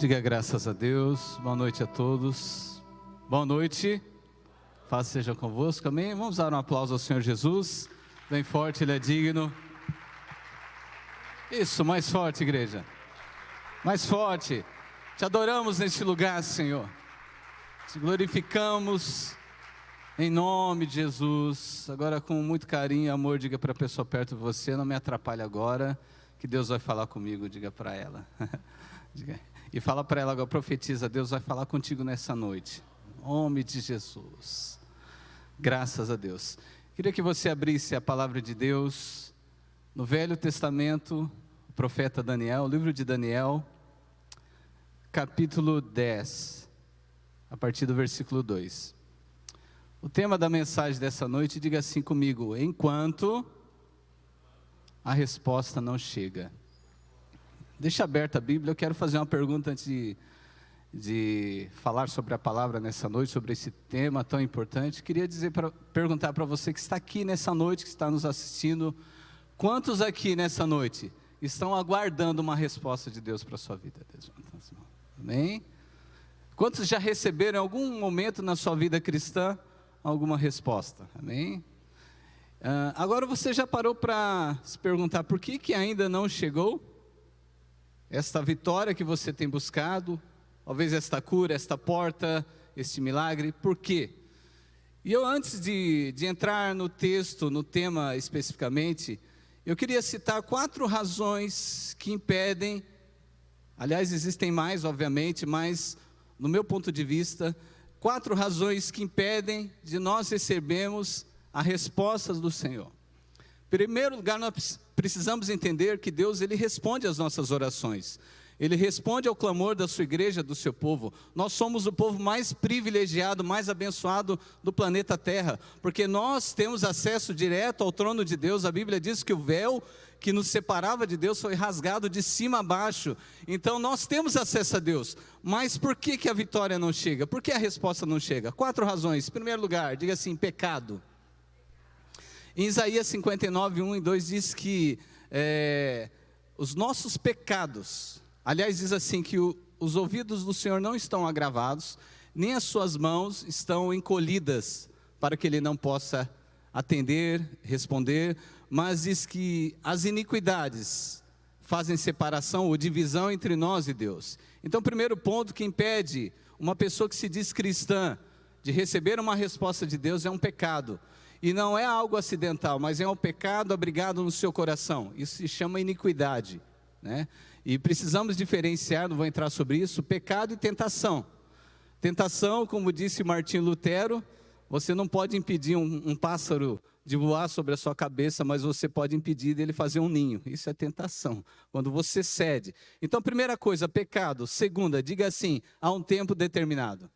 Diga graças a Deus. Boa noite a todos. Boa noite. Paz seja convosco, amém? Vamos dar um aplauso ao Senhor Jesus. Bem forte, Ele é digno. Isso, mais forte, igreja. Mais forte. Te adoramos neste lugar, Senhor. Te glorificamos em nome de Jesus. Agora, com muito carinho e amor, diga para a pessoa perto de você: não me atrapalhe agora, que Deus vai falar comigo. Diga para ela. Diga. E fala para ela agora, profetiza: Deus vai falar contigo nessa noite. Em nome de Jesus. Graças a Deus. Queria que você abrisse a palavra de Deus no Velho Testamento, o profeta Daniel, o livro de Daniel, capítulo 10, a partir do versículo 2. O tema da mensagem dessa noite, diga assim comigo: enquanto a resposta não chega. Deixa aberta a Bíblia. Eu quero fazer uma pergunta antes de falar sobre a palavra nessa noite, sobre esse tema tão importante. Queria perguntar para você que está aqui nessa noite, que está nos assistindo: quantos aqui nessa noite estão aguardando uma resposta de Deus para a sua vida? Amém? Quantos já receberam em algum momento na sua vida cristã alguma resposta? Amém? Agora você já parou para se perguntar por que ainda não chegou esta vitória que você tem buscado? Talvez esta cura, esta porta, este milagre. Por quê? E eu, antes de entrar no texto, no tema especificamente, eu queria citar 4 razões que impedem. Aliás, existem mais, obviamente, mas no meu ponto de vista, 4 razões que impedem de nós recebermos a resposta do Senhor. Em primeiro lugar, nós precisamos entender que Deus, Ele responde às nossas orações. Ele responde ao clamor da sua igreja, do seu povo. Nós somos o povo mais privilegiado, mais abençoado do planeta Terra, porque nós temos acesso direto ao trono de Deus. A Bíblia diz que o véu que nos separava de Deus foi rasgado de cima a baixo. Então nós temos acesso a Deus. Mas por que a vitória não chega? Por que a resposta não chega? 4 razões. Em primeiro lugar, diga assim: pecado. Em Isaías 59, 1 e 2 diz que os nossos pecados, aliás, diz assim que os ouvidos do Senhor não estão agravados, nem as suas mãos estão encolhidas, para que Ele não possa atender, responder, mas diz que as iniquidades fazem separação ou divisão entre nós e Deus. Então, o primeiro ponto que impede uma pessoa que se diz cristã de receber uma resposta de Deus é um pecado. E não é algo acidental, mas é um pecado abrigado no seu coração. Isso se chama iniquidade, né? E precisamos diferenciar, não vou entrar sobre isso, pecado e tentação. Tentação, como disse Martinho Lutero, você não pode impedir um pássaro de voar sobre a sua cabeça, mas você pode impedir dele fazer um ninho. Isso é tentação, quando você cede. Então, primeira coisa, pecado. Segunda, diga assim: há um tempo determinado.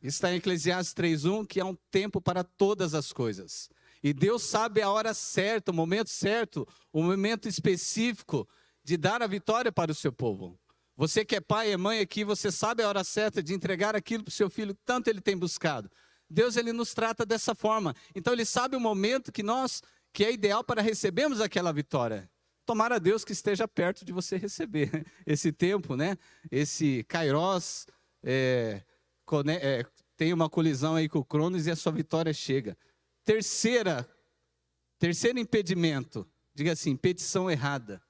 Está em Eclesiastes 3:1, que há um tempo para todas as coisas. E Deus sabe a hora certa, o momento específico de dar a vitória para o seu povo. Você que é pai e mãe aqui, você sabe a hora certa de entregar aquilo para o seu filho que tanto ele tem buscado. Deus, Ele nos trata dessa forma. Então Ele sabe o momento que é ideal para recebermos aquela vitória. Tomara Deus que esteja perto de você receber esse tempo, né? Esse Kairos, tem uma colisão aí com o Cronos e a sua vitória chega. Terceiro impedimento, diga assim: petição errada.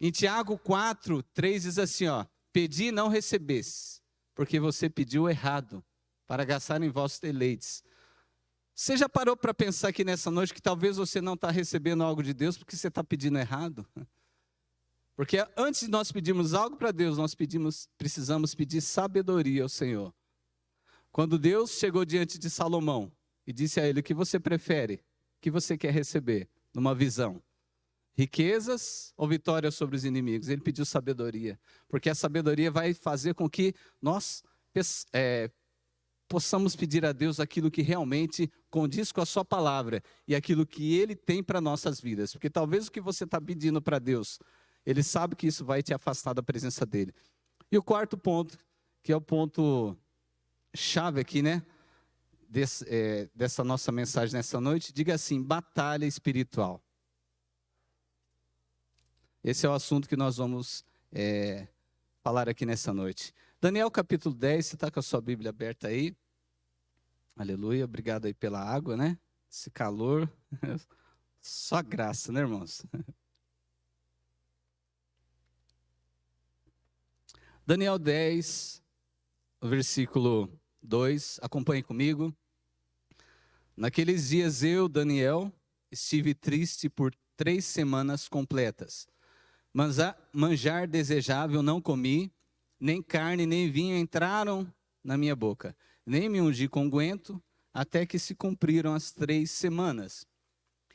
Em Tiago 4:3 diz assim, pedi e não recebesse, porque você pediu errado, para gastar em vossos deleites. Você já parou para pensar aqui nessa noite que talvez você não está recebendo algo de Deus porque você está pedindo errado? Porque antes de nós pedirmos algo para Deus, precisamos pedir sabedoria ao Senhor. Quando Deus chegou diante de Salomão e disse a ele: o que você prefere? O que você quer receber numa visão? Riquezas ou vitória sobre os inimigos? Ele pediu sabedoria, porque a sabedoria vai fazer com que nós possamos pedir a Deus aquilo que realmente condiz com a sua palavra e aquilo que Ele tem para nossas vidas. Porque talvez o que você está pedindo para Deus, Ele sabe que isso vai te afastar da presença dEle. E o quarto ponto, que é o ponto chave aqui, né? Dessa nossa mensagem nessa noite, diga assim: batalha espiritual. Esse é o assunto que nós vamos falar aqui nessa noite. Daniel capítulo 10, você está com a sua Bíblia aberta aí? Aleluia, obrigado aí pela água, né? Esse calor, só graça, né, irmãos? Daniel 10, versículo 2, acompanhe comigo. Naqueles dias eu, Daniel, estive triste por 3 semanas completas. Manjar desejável não comi, nem carne nem vinho entraram na minha boca, nem me ungi com unguento, até que se cumpriram as 3 semanas.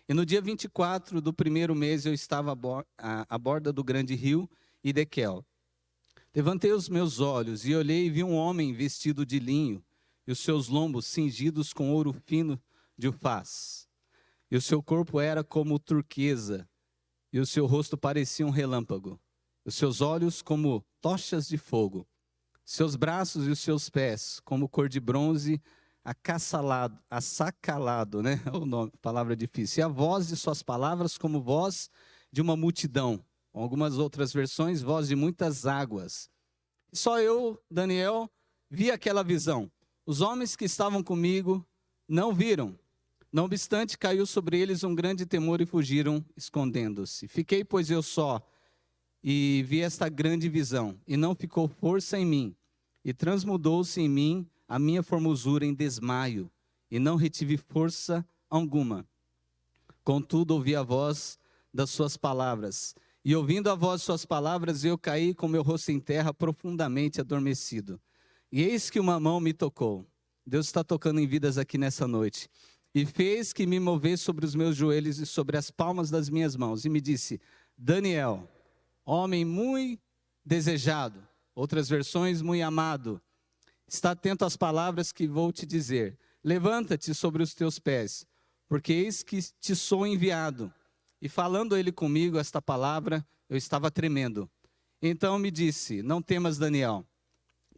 E no dia 24 do primeiro mês eu estava à borda do grande rio Idequel. Levantei os meus olhos e olhei e vi um homem vestido de linho, e os seus lombos cingidos com ouro fino de Ufaz. E o seu corpo era como turquesa, e o seu rosto parecia um relâmpago. Os seus olhos como tochas de fogo. Seus braços e os seus pés como cor de bronze assacalado, né? O nome, palavra difícil. E a voz de suas palavras como voz de uma multidão. Com algumas outras versões, voz de muitas águas. Só eu, Daniel, vi aquela visão. Os homens que estavam comigo não viram. Não obstante, caiu sobre eles um grande temor e fugiram, escondendo-se. Fiquei, pois, eu só, e vi esta grande visão, e não ficou força em mim, e transmudou-se em mim a minha formosura em desmaio, e não retive força alguma. Contudo, ouvi a voz das suas palavras, e ouvindo a voz de suas palavras, eu caí com meu rosto em terra, profundamente adormecido. E eis que uma mão me tocou. Deus está tocando em vidas aqui nessa noite. E fez que me movesse sobre os meus joelhos e sobre as palmas das minhas mãos. E me disse, Daniel, homem muito desejado, outras versões, muito amado, está atento às palavras que vou te dizer. Levanta-te sobre os teus pés, porque eis que te sou enviado. E falando ele comigo esta palavra, eu estava tremendo. Então me disse, não temas, Daniel,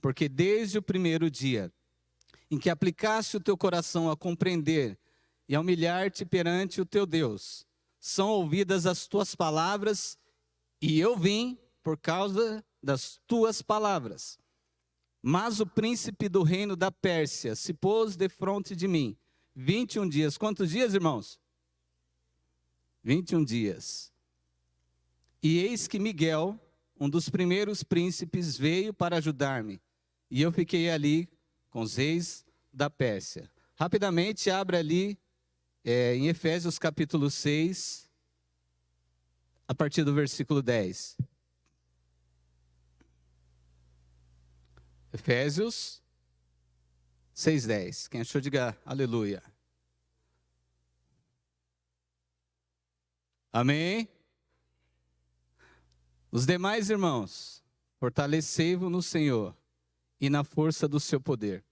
porque desde o primeiro dia em que aplicaste o teu coração a compreender e a humilhar-te perante o teu Deus, são ouvidas as tuas palavras, e eu vim por causa das tuas palavras. Mas o príncipe do reino da Pérsia se pôs defronte de mim, 21 dias. Quantos dias, irmãos? 21 dias. E eis que Miguel, um dos primeiros príncipes, veio para ajudar-me, e eu fiquei ali com os reis da Pérsia. Rapidamente, abre ali em Efésios capítulo 6, a partir do versículo 10. Efésios 6:10. Quem achou, diga aleluia. Amém? Os demais irmãos, fortalecei-vos no Senhor e na força do seu poder.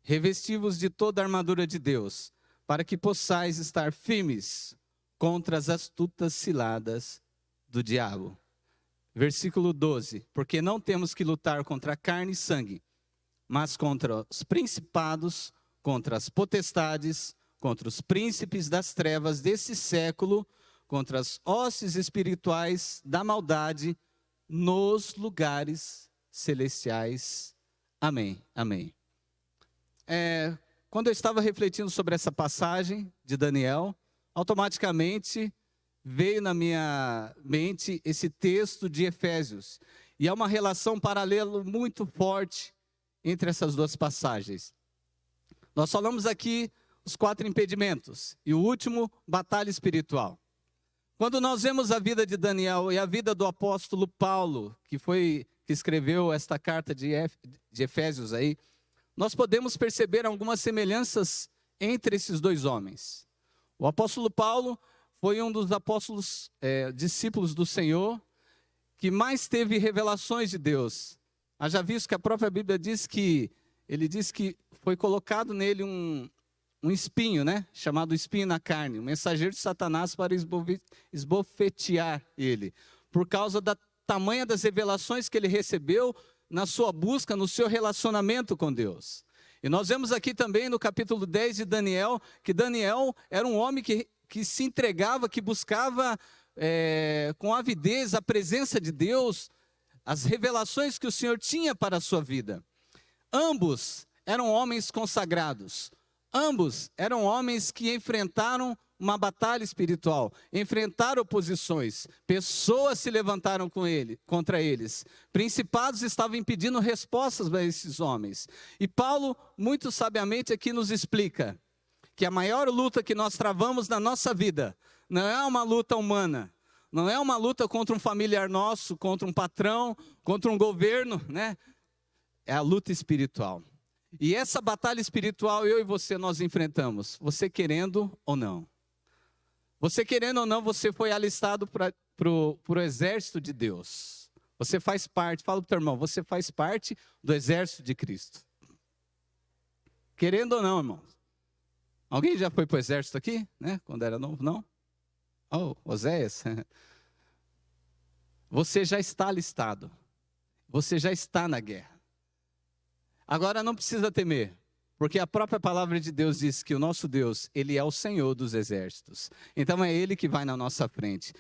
Revesti-vos de toda a armadura de Deus, para que possais estar firmes contra as astutas ciladas do diabo. Versículo 12. Porque não temos que lutar contra carne e sangue, mas contra os principados, contra as potestades, contra os príncipes das trevas desse século, contra as hostes espirituais da maldade nos lugares celestiais. Amém. Amém. Quando eu estava refletindo sobre essa passagem de Daniel, automaticamente veio na minha mente esse texto de Efésios. E há uma relação paralela muito forte entre essas duas passagens. Nós falamos aqui os 4 impedimentos e o último, batalha espiritual. Quando nós vemos a vida de Daniel e a vida do apóstolo Paulo, que escreveu esta carta de Efésios aí, nós podemos perceber algumas semelhanças entre esses dois homens. O apóstolo Paulo foi um dos apóstolos, discípulos do Senhor, que mais teve revelações de Deus. Haja visto que a própria Bíblia diz que, ele diz que foi colocado nele um espinho, né? Chamado espinho na carne, um mensageiro de Satanás para esbofetear ele, por causa da tamanha das revelações que ele recebeu na sua busca, no seu relacionamento com Deus. E nós vemos aqui também no capítulo 10 de Daniel, que Daniel era um homem que se entregava, que buscava com avidez a presença de Deus, as revelações que o Senhor tinha para a sua vida. Ambos eram homens consagrados. Ambos eram homens que enfrentaram uma batalha espiritual, enfrentaram oposições, pessoas se levantaram contra eles, principados estavam impedindo respostas para esses homens. E Paulo, muito sabiamente aqui nos explica que a maior luta que nós travamos na nossa vida não é uma luta humana, não é uma luta contra um familiar nosso, contra um patrão, contra um governo, né? É a luta espiritual. E essa batalha espiritual, eu e você, nós enfrentamos, você querendo ou não. Você querendo ou não, você foi alistado para o exército de Deus. Você faz parte, fala para o teu irmão, você faz parte do exército de Cristo. Querendo ou não, irmão. Alguém já foi para o exército aqui, né? Quando era novo, não? Oh, Oséias. Você já está alistado. Você já está na guerra. Agora não precisa temer. Porque a própria palavra de Deus diz que o nosso Deus, Ele é o Senhor dos exércitos. Então é Ele que vai na nossa frente.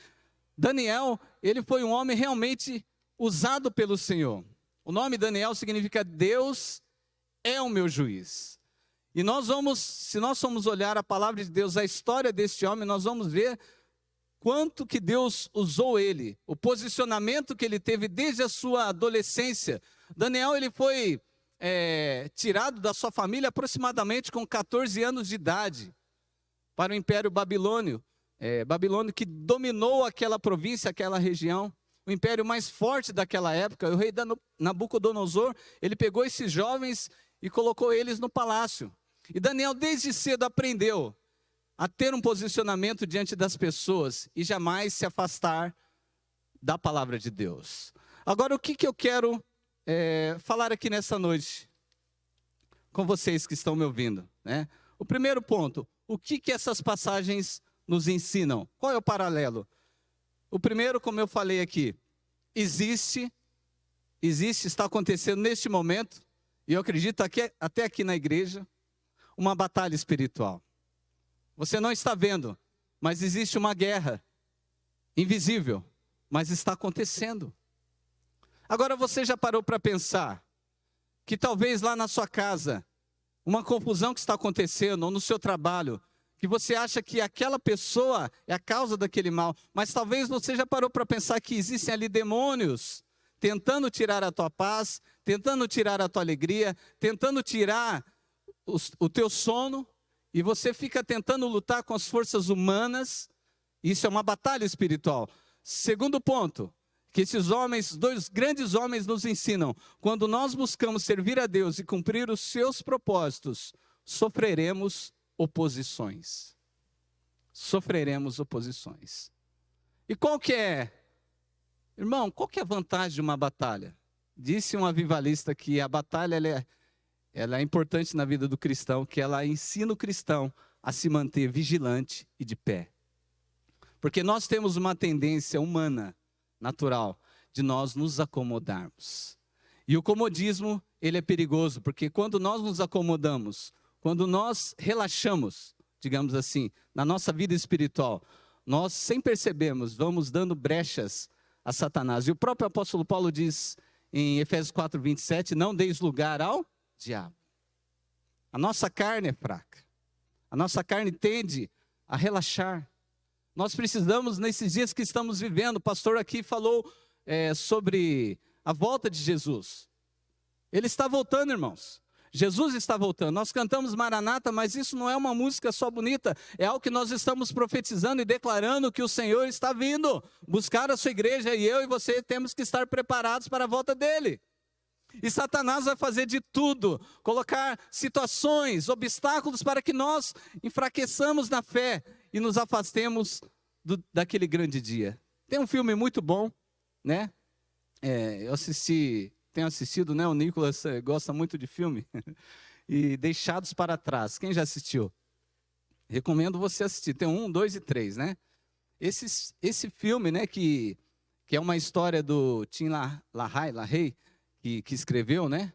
Daniel, ele foi um homem realmente usado pelo Senhor. O nome Daniel significa Deus é o meu juiz. E se nós formos olhar a palavra de Deus, a história deste homem, nós vamos ver quanto que Deus usou ele. O posicionamento que ele teve desde a sua adolescência. Daniel, ele foi tirado da sua família aproximadamente com 14 anos de idade para o Império Babilônio, que dominou aquela província, aquela região, o império mais forte daquela época. O rei Nabucodonosor, ele pegou esses jovens e colocou eles no palácio. E Daniel desde cedo aprendeu a ter um posicionamento diante das pessoas e jamais se afastar da palavra de Deus. Agora, o que eu quero falar aqui nessa noite com vocês que estão me ouvindo, né? O primeiro ponto, o que essas passagens nos ensinam? Qual é o paralelo? O primeiro, como eu falei aqui, está acontecendo neste momento, e eu acredito até aqui na igreja, uma batalha espiritual. Você não está vendo, mas existe uma guerra invisível, mas está acontecendo. Agora você já parou para pensar que talvez lá na sua casa, uma confusão que está acontecendo, ou no seu trabalho, que você acha que aquela pessoa é a causa daquele mal, mas talvez você já parou para pensar que existem ali demônios tentando tirar a tua paz, tentando tirar a tua alegria, tentando tirar o teu sono, e você fica tentando lutar com as forças humanas. Isso é uma batalha espiritual. Segundo ponto, que esses homens, dois grandes homens nos ensinam: quando nós buscamos servir a Deus e cumprir os seus propósitos, sofreremos oposições. Sofreremos oposições. E qual que é, irmão, qual que é a vantagem de uma batalha? Disse um avivalista que a batalha ela é importante na vida do cristão, que ela ensina o cristão a se manter vigilante e de pé. Porque nós temos uma tendência humana, natural, de nós nos acomodarmos. E o comodismo, ele é perigoso, porque quando nós nos acomodamos, quando nós relaxamos, digamos assim, na nossa vida espiritual, nós, sem percebermos, vamos dando brechas a Satanás. E o próprio apóstolo Paulo diz em Efésios 4:27, não deis lugar ao diabo. A nossa carne é fraca. A nossa carne tende a relaxar. Nós precisamos, nesses dias que estamos vivendo, o pastor aqui falou sobre a volta de Jesus. Ele está voltando, irmãos. Jesus está voltando. Nós cantamos Maranata, mas isso não é uma música só bonita. É algo que nós estamos profetizando e declarando que o Senhor está vindo buscar a sua igreja, e eu e você temos que estar preparados para a volta dele. E Satanás vai fazer de tudo, colocar situações, obstáculos para que nós enfraqueçamos na fé e nos afastemos daquele grande dia. Tem um filme muito bom, né? Eu tenho assistido, né? O Nicolas gosta muito de filme. E Deixados para Trás. Quem já assistiu? Recomendo você assistir. Tem 1, 2 e 3, né? Esse filme, né? Que é uma história do Tim LaHaye, que escreveu, né?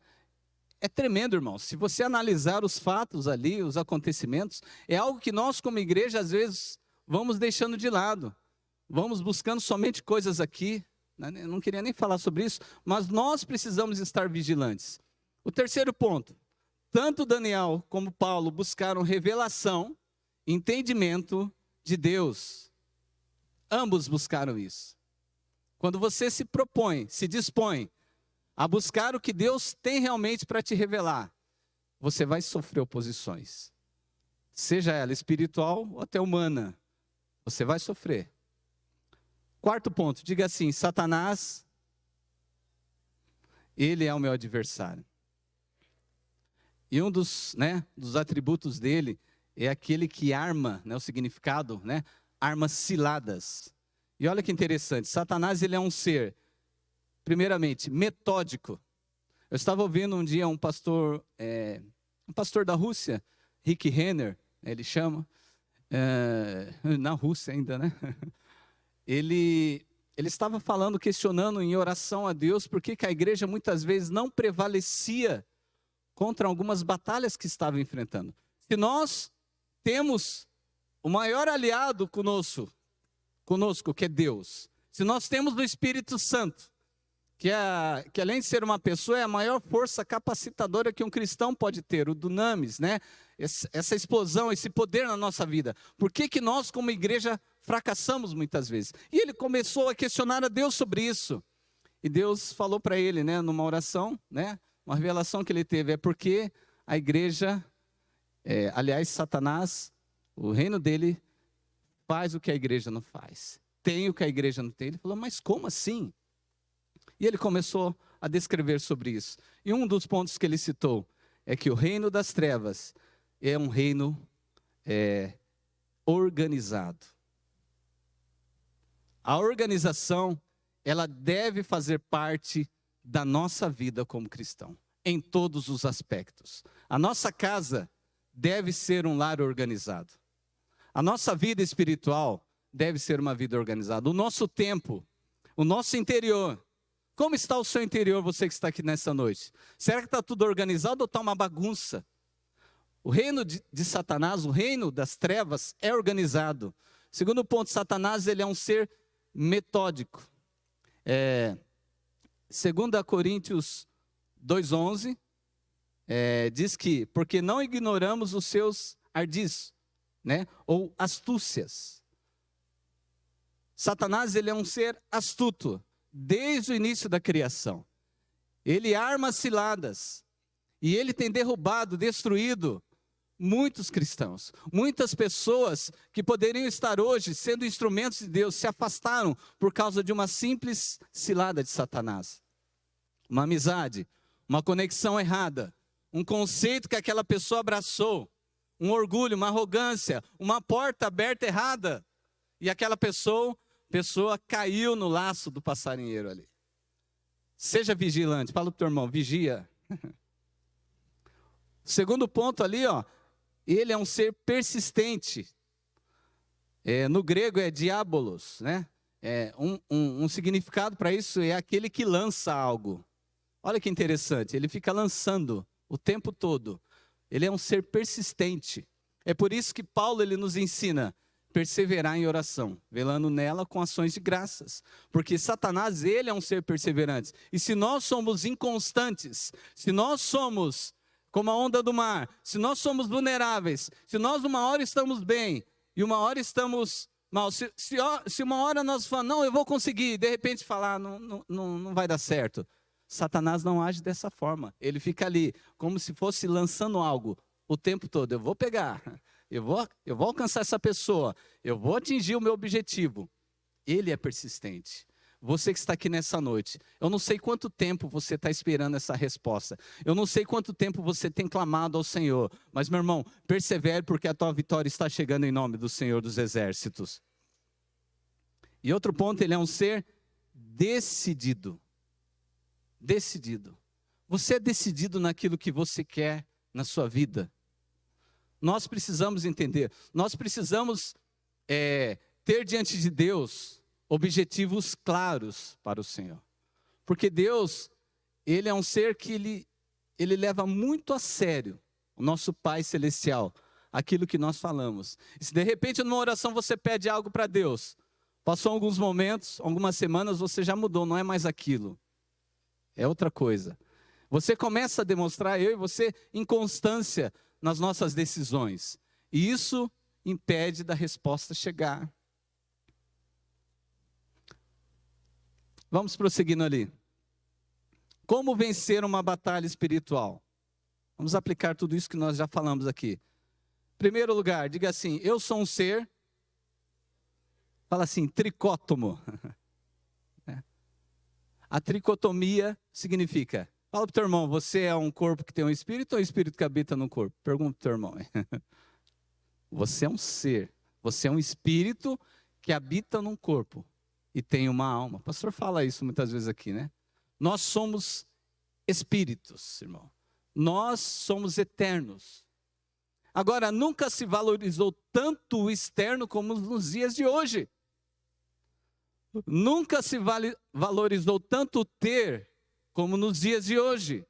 É tremendo, irmão. Se você analisar os fatos ali, os acontecimentos, é algo que nós como igreja às vezes vamos deixando de lado. Vamos buscando somente coisas aqui, Eu não queria nem falar sobre isso, mas nós precisamos estar vigilantes. O terceiro ponto, tanto Daniel como Paulo buscaram revelação, entendimento de Deus. Ambos buscaram isso. Quando você se propõe, se dispõe a buscar o que Deus tem realmente para te revelar, você vai sofrer oposições. Seja ela espiritual ou até humana, você vai sofrer. Quarto ponto, diga assim: Satanás, ele é o meu adversário. E um dos atributos dele é aquele que arma, o significado, armas ciladas. E olha que interessante, Satanás ele é um ser, primeiramente, metódico. Eu estava ouvindo um dia um pastor da Rússia, Rick Renner, ele chama, na Rússia ainda, Ele estava falando, questionando em oração a Deus, por que a igreja muitas vezes não prevalecia contra algumas batalhas que estava enfrentando. Se nós temos o maior aliado conosco, que é Deus, se nós temos o Espírito Santo, que além de ser uma pessoa, é a maior força capacitadora que um cristão pode ter, o dunamis, essa explosão, esse poder na nossa vida. Por que nós, como igreja, fracassamos muitas vezes? E ele começou a questionar a Deus sobre isso. E Deus falou para ele, numa oração, uma revelação que ele teve, é porque a igreja, aliás, Satanás, o reino dele faz o que a igreja não faz, tem o que a igreja não tem. Ele falou, mas como assim? E ele começou a descrever sobre isso. E um dos pontos que ele citou é que o reino das trevas é um reino organizado. A organização, ela deve fazer parte da nossa vida como cristão, em todos os aspectos. A nossa casa deve ser um lar organizado. A nossa vida espiritual deve ser uma vida organizada. O nosso tempo, o nosso interior. Como está o seu interior, você que está aqui nessa noite? Será que está tudo organizado ou está uma bagunça? O reino de Satanás, o reino das trevas é organizado. Segundo ponto, Satanás ele é um ser metódico. 2 Coríntios 2,11 diz que, porque não ignoramos os seus ardis, ou astúcias. Satanás ele é um ser astuto, desde o início da criação. Ele arma ciladas, e ele tem derrubado, destruído muitos cristãos. Muitas pessoas que poderiam estar hoje sendo instrumentos de Deus, se afastaram por causa de uma simples cilada de Satanás. Uma amizade, uma conexão errada, um conceito que aquela pessoa abraçou, um orgulho, uma arrogância, uma porta aberta errada, e aquela pessoa caiu no laço do passarinheiro ali. Seja vigilante, fala para o teu irmão, vigia. Segundo ponto ali, ele é um ser persistente. No grego é diabolos, um significado para isso é aquele que lança algo. Olha que interessante, ele fica lançando o tempo todo. Ele é um ser persistente. É por isso que Paulo ele nos ensina perseverar em oração, velando nela com ações de graças. Porque Satanás, ele é um ser perseverante. E se nós somos inconstantes, se nós somos como a onda do mar, se nós somos vulneráveis, se nós uma hora estamos bem e uma hora estamos mal, se uma hora nós falamos, não, eu vou conseguir, de repente falar, não vai dar certo. Satanás não age dessa forma. Ele fica ali, como se fosse lançando algo o tempo todo. Eu vou pegar, eu vou alcançar essa pessoa, eu vou atingir o meu objetivo. Ele é persistente. Você que está aqui nessa noite, eu não sei quanto tempo você está esperando essa resposta. Eu não sei quanto tempo você tem clamado ao Senhor. Mas, meu irmão, persevere porque a tua vitória está chegando em nome do Senhor dos Exércitos. E outro ponto, ele é um ser decidido. Decidido. Você é decidido naquilo que você quer na sua vida. Nós precisamos entender, nós precisamos ter diante de Deus objetivos claros para o Senhor. Porque Deus, ele é um ser que ele leva muito a sério, o nosso Pai Celestial, aquilo que nós falamos. E se de repente numa oração você pede algo para Deus, Passou alguns momentos, algumas semanas, você já mudou, não é mais aquilo. É outra coisa. Você começa a demonstrar, eu e você, inconstância nas nossas decisões. E isso impede da resposta chegar. Vamos prosseguindo ali. Como vencer uma batalha espiritual? Vamos aplicar tudo isso que nós já falamos aqui. Primeiro lugar, diga assim, eu sou um ser, fala assim, tricótomo. A tricotomia significa, fala para o teu irmão, você é um corpo que tem um espírito ou um espírito que habita no corpo? Pergunta para o teu irmão. Você é um ser, você é um espírito que habita num corpo e tem uma alma. O pastor fala isso muitas vezes aqui, né? Nós somos espíritos, irmão. Nós somos eternos. Agora, nunca se valorizou tanto o externo como nos dias de hoje. Nunca se valorizou tanto o ter como nos dias de hoje.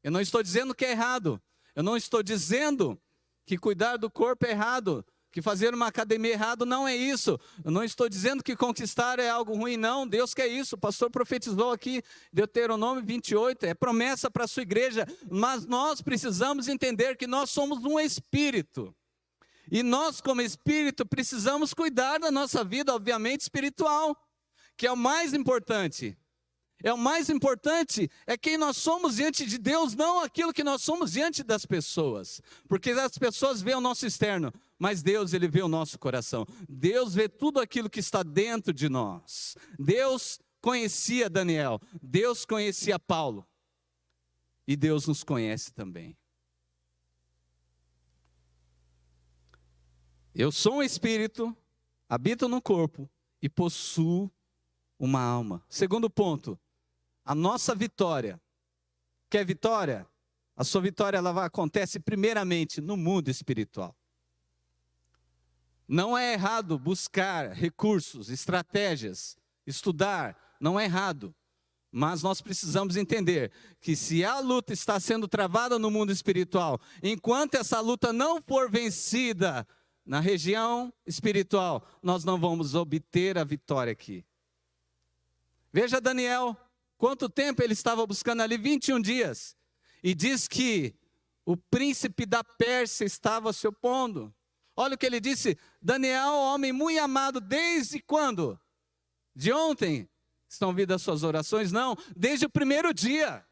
Eu não estou dizendo que é errado. Eu não estou dizendo que cuidar do corpo é errado. Que fazer uma academia errado não é isso. Eu não estou dizendo que conquistar é algo ruim, não. Deus quer isso. O pastor profetizou aqui, Deuteronômio 28, é promessa para a sua igreja. Mas nós precisamos entender que nós somos um espírito. E nós, como espírito, precisamos cuidar da nossa vida, obviamente, espiritual. Que é o mais importante. O mais importante é quem nós somos diante de Deus, não aquilo que nós somos diante das pessoas. Porque as pessoas veem o nosso externo, mas Deus, Ele vê o nosso coração. Deus vê tudo aquilo que está dentro de nós. Deus conhecia Daniel, Deus conhecia Paulo. E Deus nos conhece também. Eu sou um espírito, habito no corpo e possuo uma alma. Segundo ponto, a nossa vitória. Quer vitória? A sua vitória acontece primeiramente no mundo espiritual. Não é errado buscar recursos, estratégias, estudar, não é errado. Mas nós precisamos entender que se a luta está sendo travada no mundo espiritual, enquanto essa luta não for vencida na região espiritual, nós não vamos obter a vitória aqui. Veja Daniel, quanto tempo ele estava buscando ali? 21 dias. E diz que o príncipe da Pérsia estava se opondo. Olha o que ele disse, Daniel, homem muito amado, desde quando? De ontem? Estão ouvindo as suas orações? Não, desde o primeiro dia.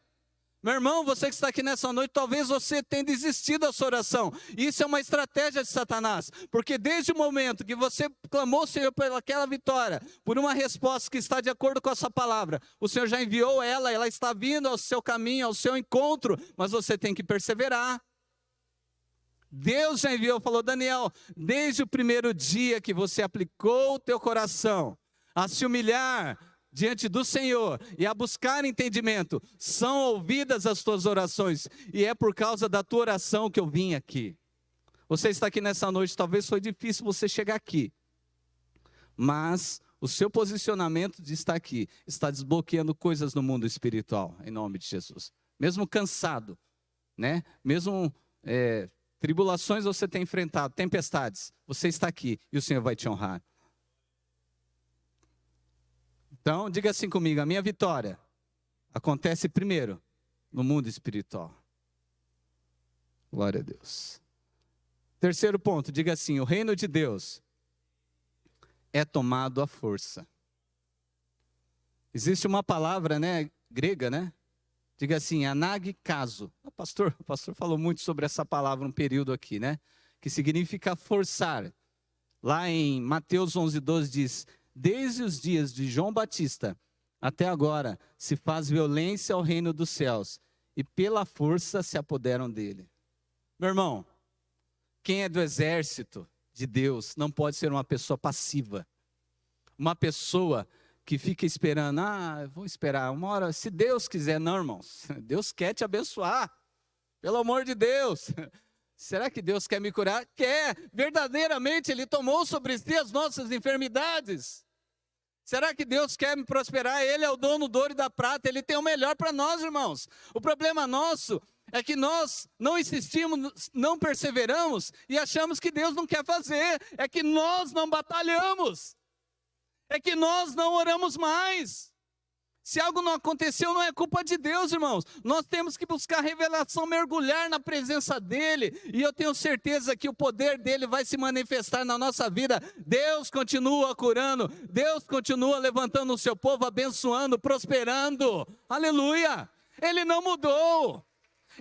Meu irmão, você que está aqui nessa noite, talvez você tenha desistido da sua oração. Isso é uma estratégia de Satanás. Porque desde o momento que você clamou ao Senhor pelaquela vitória, por uma resposta que está de acordo com a sua palavra, o Senhor já enviou ela está vindo ao seu caminho, ao seu encontro, mas você tem que perseverar. Deus já enviou, falou, Daniel, desde o primeiro dia que você aplicou o teu coração a se humilhar diante do Senhor e a buscar entendimento, são ouvidas as tuas orações, e é por causa da tua oração que eu vim aqui. Você está aqui nessa noite, talvez foi difícil você chegar aqui, mas o seu posicionamento de estar aqui está desbloqueando coisas no mundo espiritual, em nome de Jesus. Mesmo cansado, né? Mesmo tribulações você tem enfrentado, tempestades, você está aqui e o Senhor vai te honrar. Então, diga assim comigo, a minha vitória acontece primeiro no mundo espiritual. Glória a Deus. Terceiro ponto, diga assim, o reino de Deus é tomado à força. Existe uma palavra, né, grega, né? Diga assim, anagkazo. O pastor falou muito sobre essa palavra um período aqui, né? Que significa forçar. Lá em Mateus 11:12 diz, desde os dias de João Batista até agora se faz violência ao reino dos céus e pela força se apoderam dele. Meu irmão, quem é do exército de Deus não pode ser uma pessoa passiva. Uma pessoa que fica esperando, eu vou esperar uma hora, se Deus quiser. Não, irmãos, Deus quer te abençoar, pelo amor de Deus. Será que Deus quer me curar? Quer, verdadeiramente Ele tomou sobre si as nossas enfermidades. Será que Deus quer me prosperar? Ele é o dono do ouro e da prata, Ele tem o melhor para nós, irmãos. O problema nosso é que nós não insistimos, não perseveramos e achamos que Deus não quer fazer, é que nós não batalhamos. É que nós não oramos mais. Se algo não aconteceu, não é culpa de Deus, irmãos. Nós temos que buscar revelação, mergulhar na presença dEle. E eu tenho certeza que o poder dEle vai se manifestar na nossa vida. Deus continua curando. Deus continua levantando o seu povo, abençoando, prosperando. Aleluia! Ele não mudou.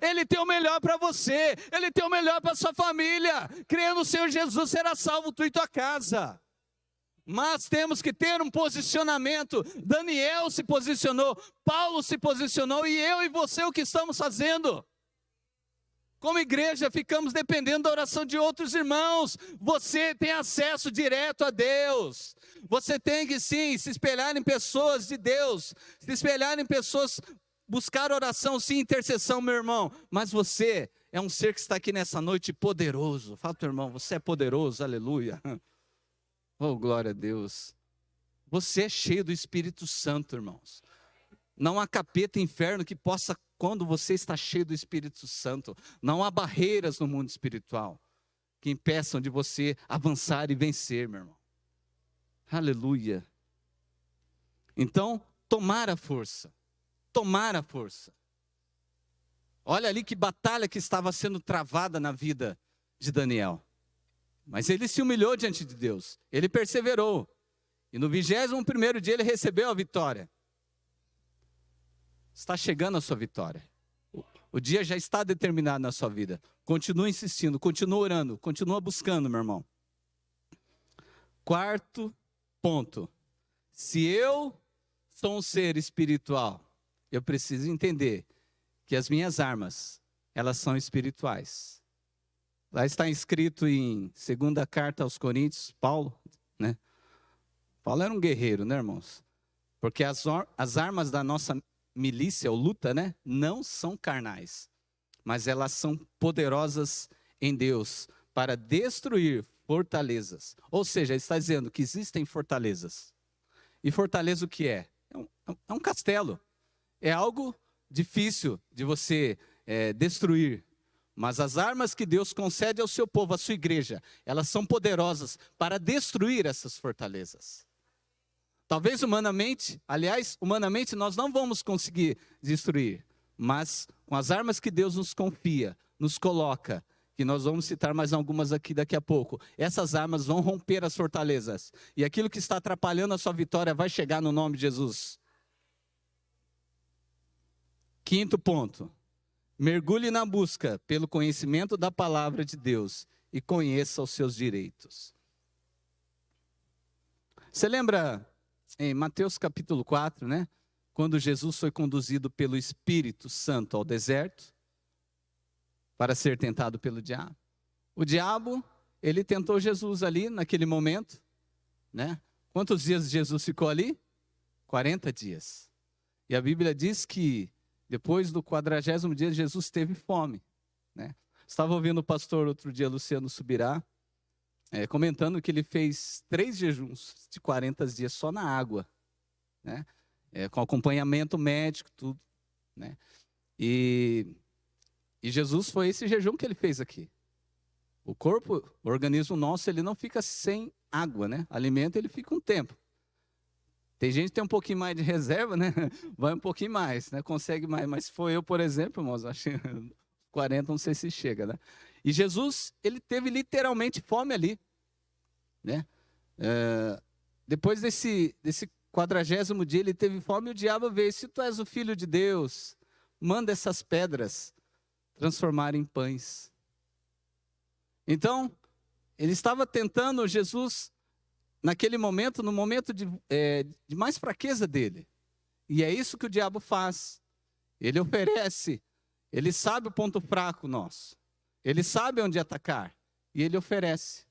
Ele tem o melhor para você. Ele tem o melhor para sua família. Creia no Senhor Jesus, será salvo tu e tua casa. Mas temos que ter um posicionamento. Daniel se posicionou, Paulo se posicionou, e eu e você o que estamos fazendo? Como igreja ficamos dependendo da oração de outros irmãos. Você tem acesso direto a Deus. Você tem que sim se espelhar em pessoas de Deus, se espelhar em pessoas, buscar oração, sim, intercessão, meu irmão. Mas você é um ser que está aqui nessa noite poderoso. Fala para o irmão, você é poderoso, aleluia. Oh, glória a Deus. Você é cheio do Espírito Santo, irmãos. Não há capeta inferno que possa, quando você está cheio do Espírito Santo, não há barreiras no mundo espiritual que impeçam de você avançar e vencer, meu irmão. Aleluia. Então, tomar a força. Tomar a força. Olha ali que batalha que estava sendo travada na vida de Daniel. Mas ele se humilhou diante de Deus, ele perseverou, e no 21º dia ele recebeu a vitória. Está chegando a sua vitória, o dia já está determinado na sua vida. Continua insistindo, continua orando, continua buscando, meu irmão. 4º ponto, se eu sou um ser espiritual, eu preciso entender que as minhas armas, elas são espirituais. Lá está escrito em 2ª carta aos Coríntios, Paulo, né? Paulo era um guerreiro, né, irmãos? Porque as armas da nossa milícia, ou luta, né, não são carnais, mas elas são poderosas em Deus para destruir fortalezas. Ou seja, ele está dizendo que existem fortalezas. E fortaleza o que é? É um castelo. É algo difícil de você destruir. Mas as armas que Deus concede ao seu povo, à sua igreja, elas são poderosas para destruir essas fortalezas. Talvez humanamente, aliás, humanamente nós não vamos conseguir destruir, mas com as armas que Deus nos confia, nos coloca, que nós vamos citar mais algumas aqui daqui a pouco, essas armas vão romper as fortalezas, e aquilo que está atrapalhando a sua vitória vai chegar no nome de Jesus. 5º ponto. Mergulhe na busca pelo conhecimento da palavra de Deus e conheça os seus direitos. Você lembra em Mateus capítulo 4, né? Quando Jesus foi conduzido pelo Espírito Santo ao deserto para ser tentado pelo diabo. O diabo, ele tentou Jesus ali naquele momento, né? Quantos dias Jesus ficou ali? 40 dias. E a Bíblia diz que depois do 40º dia, Jesus teve fome, né? Estava ouvindo o pastor outro dia, Luciano Subirá, comentando que ele fez 3 jejuns de 40 dias só na água, né? Com acompanhamento médico, tudo, né? E Jesus foi esse jejum que ele fez aqui. O corpo, o organismo nosso, ele não fica sem água, né? Alimento, ele fica um tempo. Tem gente que tem um pouquinho mais de reserva, né? Vai um pouquinho mais, né? Consegue mais. Mas se for eu, por exemplo, irmãos, acho que 40, não sei se chega, né? E Jesus, ele teve literalmente fome ali, né? Depois desse 40º dia, ele teve fome e o diabo veio. Se tu és o Filho de Deus, manda essas pedras transformarem em pães. Então, ele estava tentando Jesus naquele momento, no momento de mais fraqueza dele. E é isso que o diabo faz. Ele oferece. Ele sabe o ponto fraco nosso. Ele sabe onde atacar. E ele oferece.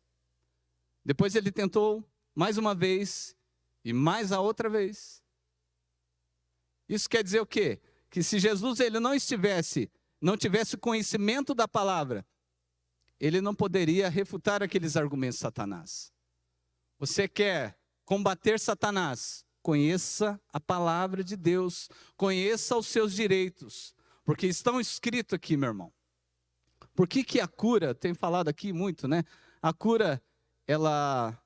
Depois ele tentou mais uma vez. E mais a outra vez. Isso quer dizer o quê? Que se Jesus ele não tivesse conhecimento da palavra, ele não poderia refutar aqueles argumentos de Satanás. Você quer combater Satanás? Conheça a palavra de Deus, conheça os seus direitos, porque estão escritos aqui, meu irmão. Por que a cura, tem falado aqui muito, né? A cura, ela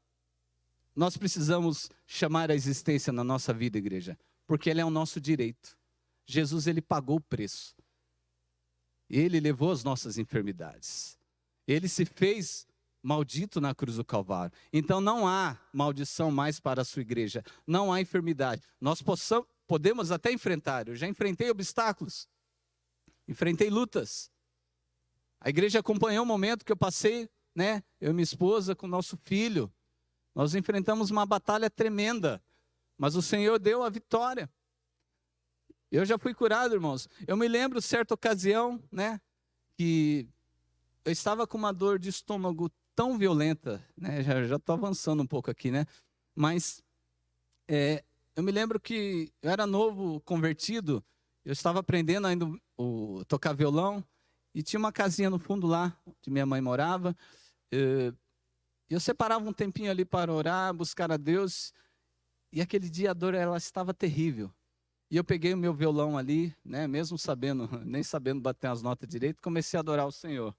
nós precisamos chamar a existência na nossa vida, igreja, porque ele é o nosso direito. Jesus, ele pagou o preço. Ele levou as nossas enfermidades. Ele se fez maldito na cruz do Calvário. Então não há maldição mais para a sua igreja. Não há enfermidade. Nós podemos até enfrentar. Eu já enfrentei obstáculos. Enfrentei lutas. A igreja acompanhou o momento que eu passei, né? Eu e minha esposa com o nosso filho. Nós enfrentamos uma batalha tremenda. Mas o Senhor deu a vitória. Eu já fui curado, irmãos. Eu me lembro, certa ocasião, né? Que eu estava com uma dor de estômago tão violenta, né? Já estou avançando um pouco aqui, né? Mas eu me lembro que eu era novo, convertido. Eu estava aprendendo ainda tocar violão. E tinha uma casinha no fundo lá, onde minha mãe morava. Eu separava um tempinho ali para orar, buscar a Deus. E aquele dia a dor ela estava terrível. E eu peguei o meu violão ali, né, mesmo nem sabendo bater as notas direito, comecei a adorar o Senhor.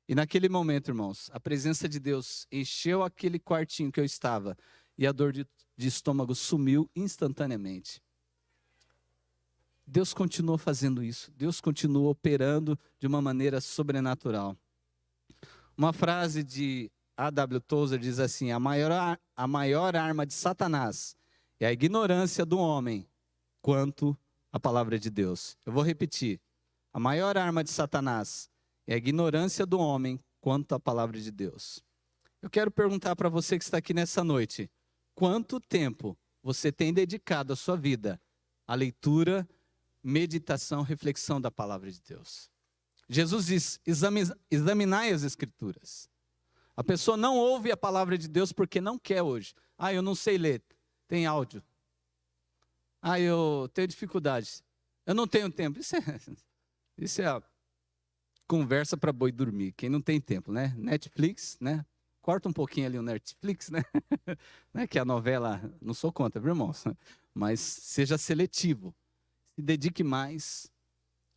E naquele momento, irmãos, a presença de Deus encheu aquele quartinho que eu estava. E a dor de estômago sumiu instantaneamente. Deus continuou fazendo isso. Deus continuou operando de uma maneira sobrenatural. Uma frase de A.W. Tozer diz assim: a maior arma de Satanás é a ignorância do homem quanto a palavra de Deus. Eu vou repetir. A maior arma de Satanás é a ignorância do homem quanto a palavra de Deus. Eu quero perguntar para você que está aqui nessa noite: quanto tempo você tem dedicado a sua vida à leitura, meditação, reflexão da palavra de Deus? Jesus diz: examinai as Escrituras. A pessoa não ouve a palavra de Deus porque não quer hoje. Eu não sei ler. Tem áudio. Eu tenho dificuldade. Eu não tenho tempo. Isso é a conversa para boi dormir. Quem não tem tempo, né? Netflix, né? Corta um pouquinho ali o Netflix, né? Né? Que a novela, não sou contra, viu, irmãos? Mas seja seletivo. Se dedique mais.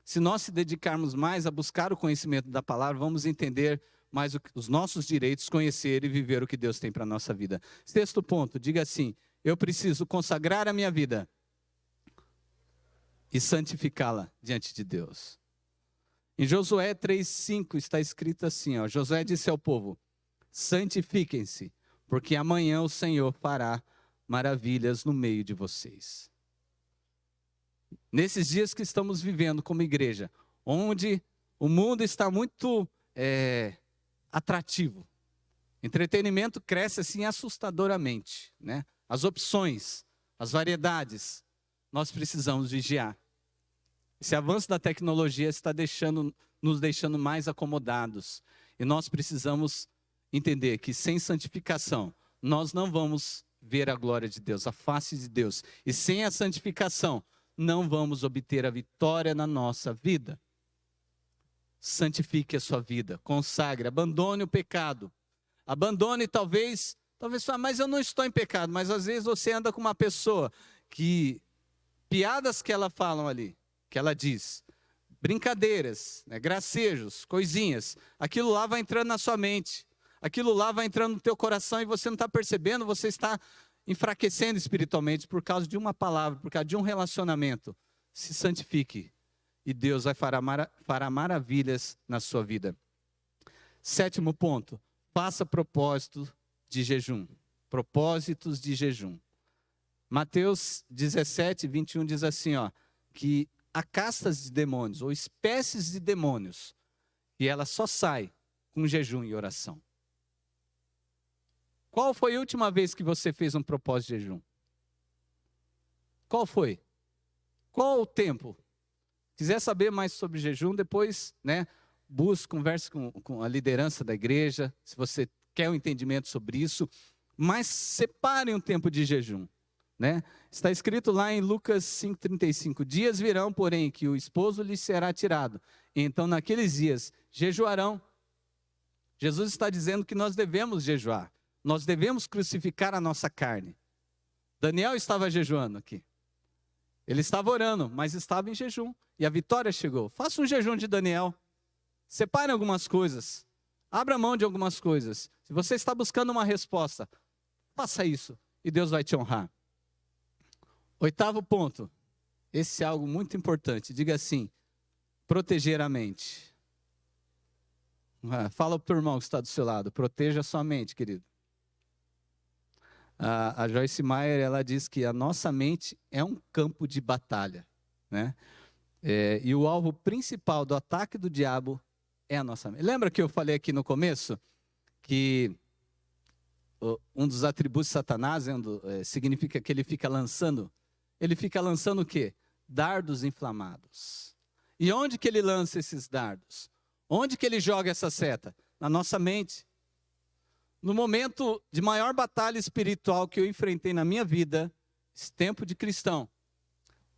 Se nós se dedicarmos mais a buscar o conhecimento da palavra, vamos entender mais os nossos direitos, conhecer e viver o que Deus tem para a nossa vida. Sexto ponto, diga assim: eu preciso consagrar a minha vida e santificá-la diante de Deus. Em Josué 3,5 está escrito assim, Josué disse ao povo: santifiquem-se, porque amanhã o Senhor fará maravilhas no meio de vocês. Nesses dias que estamos vivendo como igreja, onde o mundo está muito atrativo, entretenimento cresce assim assustadoramente, né? As opções, as variedades, nós precisamos vigiar. Esse avanço da tecnologia está nos deixando mais acomodados. E nós precisamos entender que sem santificação, nós não vamos ver a glória de Deus, a face de Deus. E sem a santificação, não vamos obter a vitória na nossa vida. Santifique a sua vida, consagre, abandone o pecado. Abandone talvez fale, mas eu não estou em pecado. Mas às vezes você anda com uma pessoa que, piadas que ela fala ali, que ela diz, brincadeiras, né, gracejos, coisinhas, aquilo lá vai entrando na sua mente, aquilo lá vai entrando no teu coração e você não está percebendo, você está enfraquecendo espiritualmente por causa de uma palavra, por causa de um relacionamento. Se santifique e Deus fará maravilhas na sua vida. Sétimo ponto, faça propósito de jejum. Propósitos de jejum. Mateus 17, 21 diz assim, que há castas de demônios, ou espécies de demônios, e ela só sai com jejum e oração. Qual foi a última vez que você fez um propósito de jejum? Qual foi? Qual o tempo? Quiser saber mais sobre jejum, depois, né, busque, converse com a liderança da igreja, se você quer um entendimento sobre isso, mas separe um tempo de jejum. Né? Está escrito lá em Lucas 5,35, dias virão, porém, que o esposo lhe será tirado. Então, naqueles dias, jejuarão. Jesus está dizendo que nós devemos jejuar. Nós devemos crucificar a nossa carne. Daniel estava jejuando aqui. Ele estava orando, mas estava em jejum. E a vitória chegou. Faça um jejum de Daniel. Separe algumas coisas. Abra mão de algumas coisas. Se você está buscando uma resposta, faça isso e Deus vai te honrar. 8º ponto, esse é algo muito importante, diga assim, proteger a mente. Fala para o irmão que está do seu lado, proteja a sua mente, querido. A Joyce Meyer, ela diz que a nossa mente é um campo de batalha, né? E o alvo principal do ataque do diabo é a nossa mente. Lembra que eu falei aqui no começo que um dos atributos de Satanás significa que ele fica lançando o quê? Dardos inflamados. E onde que ele lança esses dardos? Onde que ele joga essa seta? Na nossa mente. No momento de maior batalha espiritual que eu enfrentei na minha vida, esse tempo de cristão,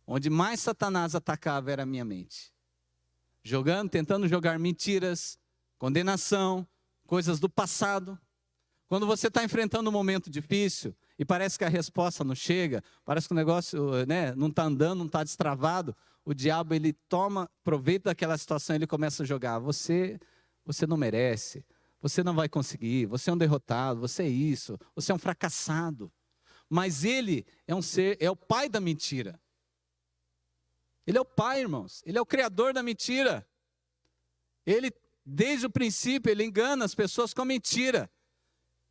onde mais Satanás atacava era a minha mente. Tentando jogar mentiras, condenação, coisas do passado. Quando você está enfrentando um momento difícil e parece que a resposta não chega, parece que o negócio, né, não está andando, não está destravado, o diabo ele toma proveito daquela situação e ele começa a jogar. Você não merece, você não vai conseguir, você é um derrotado, você é isso, você é um fracassado. Mas ele é o pai da mentira. Ele é o pai, irmãos. Ele é o criador da mentira. Ele, desde o princípio, ele engana as pessoas com a mentira.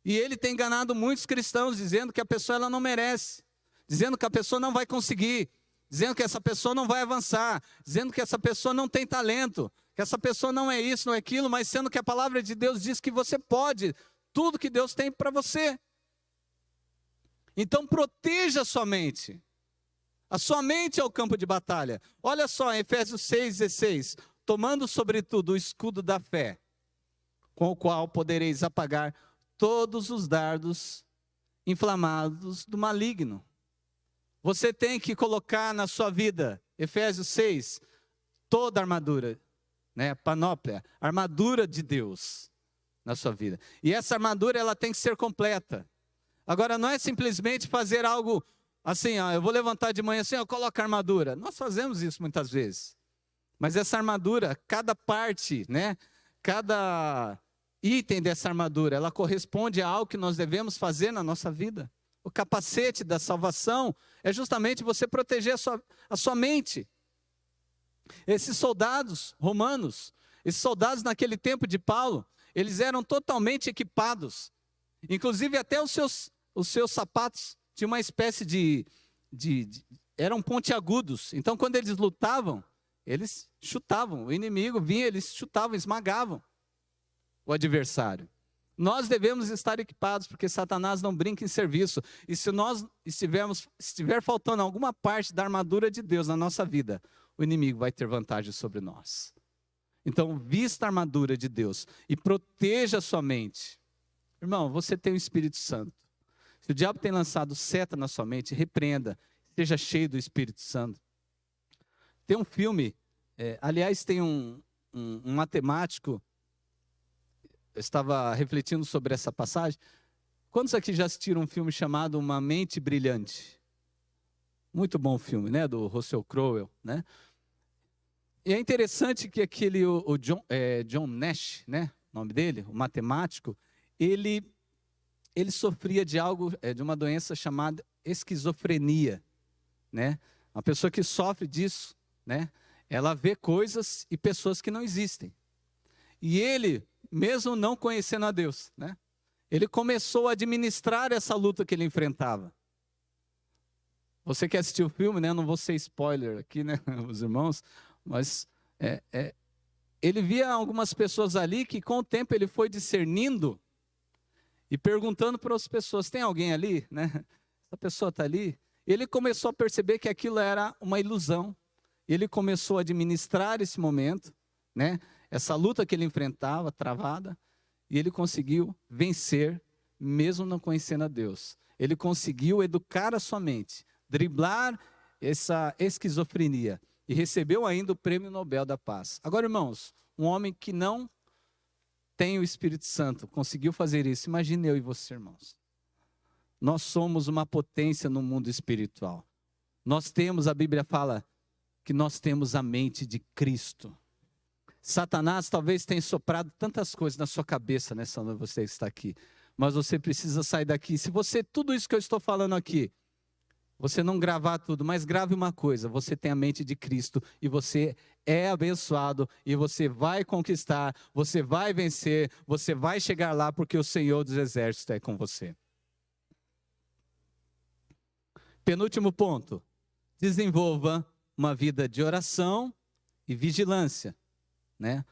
E ele tem enganado muitos cristãos, dizendo que a pessoa ela não merece, dizendo que a pessoa não vai conseguir, dizendo que essa pessoa não vai avançar, dizendo que essa pessoa não tem talento, que essa pessoa não é isso, não é aquilo, mas sendo que a palavra de Deus diz que você pode, tudo que Deus tem para você. Então proteja a sua mente. A sua mente é o campo de batalha. Olha só, em Efésios 6,16, tomando sobretudo o escudo da fé, com o qual podereis apagar todos os dardos inflamados do maligno. Você tem que colocar na sua vida, Efésios 6, toda a armadura, né, panóplia, armadura de Deus na sua vida. E essa armadura ela tem que ser completa. Agora não é simplesmente fazer algo assim, eu vou levantar de manhã assim, eu coloco a armadura. Nós fazemos isso muitas vezes. Mas essa armadura, cada parte, né, cada item dessa armadura, ela corresponde a algo que nós devemos fazer na nossa vida. O capacete da salvação é justamente você proteger a sua mente. Esses soldados romanos, esses soldados naquele tempo de Paulo, eles eram totalmente equipados. Inclusive até os seus sapatos tinham uma espécie eram pontiagudos. Então quando eles lutavam, eles chutavam. O inimigo vinha, eles chutavam, esmagavam o adversário. Nós devemos estar equipados, porque Satanás não brinca em serviço. E se nós estiver faltando alguma parte da armadura de Deus na nossa vida, o inimigo vai ter vantagem sobre nós. Então, vista a armadura de Deus e proteja a sua mente. Irmão, você tem o Espírito Santo. Se o diabo tem lançado seta na sua mente, repreenda, seja cheio do Espírito Santo. Tem um filme, aliás, tem um matemático. Eu estava refletindo sobre essa passagem. Quantos aqui já assistiram um filme chamado Uma Mente Brilhante? Muito bom filme, né? Do Russell Crowe, né? E é interessante que o John Nash, né? O nome dele, o matemático, ele sofria de uma doença chamada esquizofrenia, né? Uma pessoa que sofre disso, né? Ela vê coisas e pessoas que não existem. E ele, mesmo não conhecendo a Deus, né? Ele começou a administrar essa luta que ele enfrentava. Você que assistiu o filme, né? Não vou ser spoiler aqui, né? Os irmãos, mas ele via algumas pessoas ali que com o tempo ele foi discernindo e perguntando para as pessoas, tem alguém ali, né? Essa pessoa está ali? Ele começou a perceber que aquilo era uma ilusão. Ele começou a administrar esse momento, né? Essa luta que ele enfrentava, travada, e ele conseguiu vencer, mesmo não conhecendo a Deus. Ele conseguiu educar a sua mente, driblar essa esquizofrenia, e recebeu ainda o Prêmio Nobel da Paz. Agora, irmãos, um homem que não tem o Espírito Santo conseguiu fazer isso. Imagine eu e você, irmãos. Nós somos uma potência no mundo espiritual. A Bíblia fala que nós temos a mente de Cristo. Satanás talvez tenha soprado tantas coisas na sua cabeça nessa noite, você está aqui. Mas você precisa sair daqui. Se você, tudo isso que eu estou falando aqui, você não gravar tudo, mas grave uma coisa: você tem a mente de Cristo e você é abençoado e você vai conquistar, você vai vencer, você vai chegar lá porque o Senhor dos Exércitos é com você. Penúltimo ponto: desenvolva uma vida de oração e vigilância, né?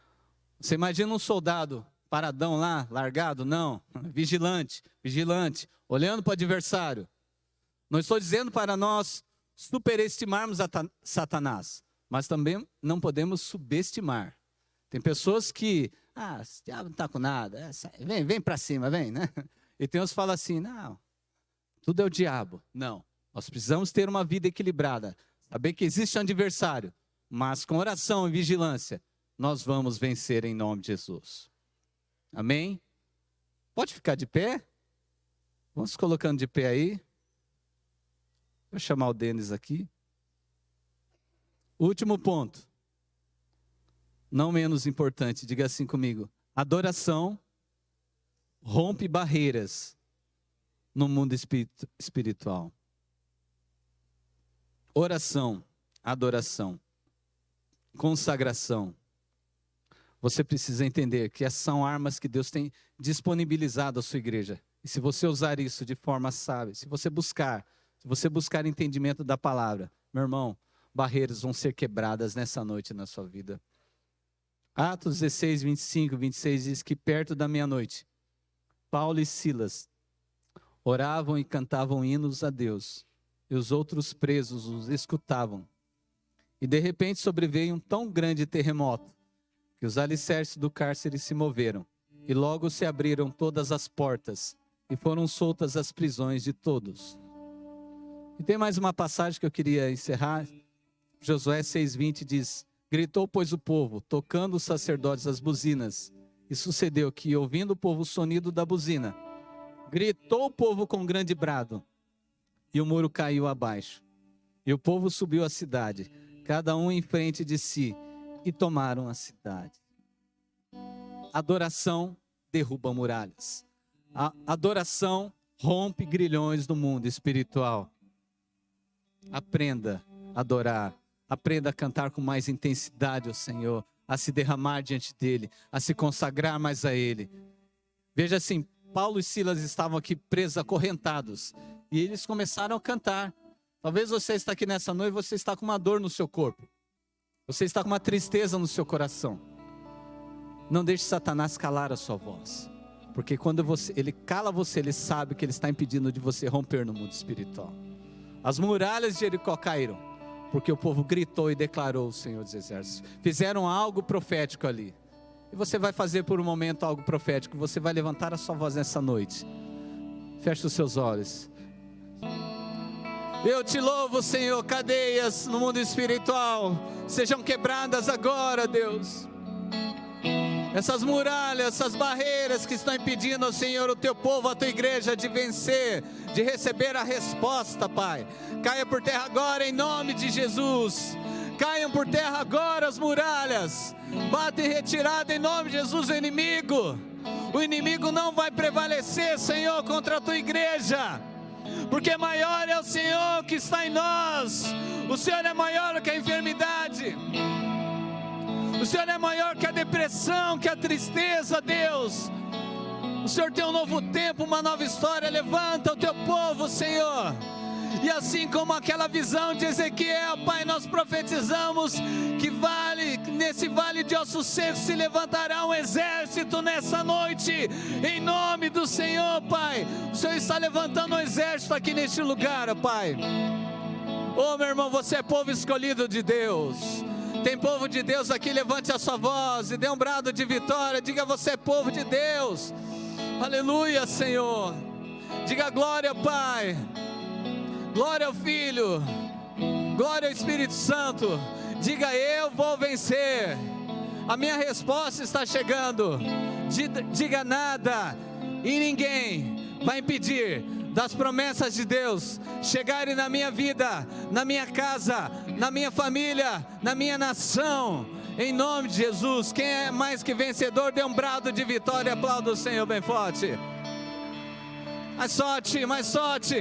Você imagina um soldado paradão lá, largado? Não, vigilante, olhando para o adversário. Não estou dizendo para nós superestimarmos a Satanás, mas também não podemos subestimar. Tem pessoas que, esse diabo não está com nada, vem para cima, vem, né? E tem uns que falam assim, não, tudo é o diabo. Não, nós precisamos ter uma vida equilibrada, saber que existe um adversário, mas com oração e vigilância, nós vamos vencer em nome de Jesus. Amém? Pode ficar de pé? Vamos colocando de pé aí. Vou chamar o Denis aqui. Último ponto, não menos importante, diga assim comigo: adoração rompe barreiras no mundo espiritual. Oração, adoração, consagração. Você precisa entender que essas são armas que Deus tem disponibilizado à sua igreja. E se você usar isso de forma sábia, se você buscar entendimento da palavra, meu irmão, barreiras vão ser quebradas nessa noite na sua vida. Atos 16, 25, 26 diz que perto da meia-noite, Paulo e Silas oravam e cantavam hinos a Deus, e os outros presos os escutavam. E de repente sobreveio um tão grande terremoto, que os alicerces do cárcere se moveram, e logo se abriram todas as portas, e foram soltas as prisões de todos. E tem mais uma passagem que eu queria encerrar. Josué 6,20 diz: gritou, pois, o povo, tocando os sacerdotes as buzinas. E sucedeu que, ouvindo o povo o sonido da buzina, gritou o povo com grande brado, e o muro caiu abaixo. E o povo subiu à cidade, cada um em frente de si, e tomaram a cidade. Adoração derruba muralhas. A adoração rompe grilhões do mundo espiritual. Aprenda a adorar. Aprenda a cantar com mais intensidade ao Senhor, a se derramar diante dEle, a se consagrar mais a Ele. Veja assim, Paulo e Silas estavam aqui presos, acorrentados, e eles começaram a cantar. Talvez você está aqui nessa noite, você está com uma dor no seu corpo, você está com uma tristeza no seu coração. Não deixe Satanás calar a sua voz, porque quando ele cala você, ele sabe que ele está impedindo de você romper no mundo espiritual. As muralhas de Jericó caíram, porque o povo gritou e declarou o Senhor dos Exércitos. Fizeram algo profético ali. E você vai fazer por um momento algo profético. Você vai levantar a sua voz nessa noite. Feche os seus olhos. Eu te louvo, Senhor. Cadeias no mundo espiritual sejam quebradas agora, Deus. Essas muralhas, essas barreiras que estão impedindo, Senhor, o teu povo, a tua igreja de vencer, de receber a resposta, Pai. Caia por terra agora em nome de Jesus. Caiam por terra agora as muralhas. Bata em retirada em nome de Jesus o inimigo. O inimigo não vai prevalecer, Senhor, contra a tua igreja. Porque maior é o Senhor que está em nós. O Senhor é maior que a enfermidade. O Senhor é maior que a depressão, que a tristeza, Deus. O Senhor tem um novo tempo, uma nova história. Levanta o teu povo, Senhor. E assim como aquela visão de Ezequiel, Pai, nós profetizamos que nesse vale de ossos secos se levantará um exército nessa noite, em nome do Senhor, Pai. O Senhor está levantando um exército aqui neste lugar, Pai. Oh, meu irmão, você é povo escolhido de Deus. Tem povo de Deus aqui, levante a sua voz e dê um brado de vitória. Diga: você é povo de Deus. Aleluia, Senhor. Diga: glória, Pai. Glória ao Filho. Glória ao Espírito Santo. Diga: eu vou vencer. A minha resposta está chegando. Diga: nada e ninguém vai impedir das promessas de Deus chegarem na minha vida, na minha casa, na minha família, na minha nação, em nome de Jesus. Quem é mais que vencedor, dê um brado de vitória, aplauda o Senhor bem forte. Mais sorte, mais sorte.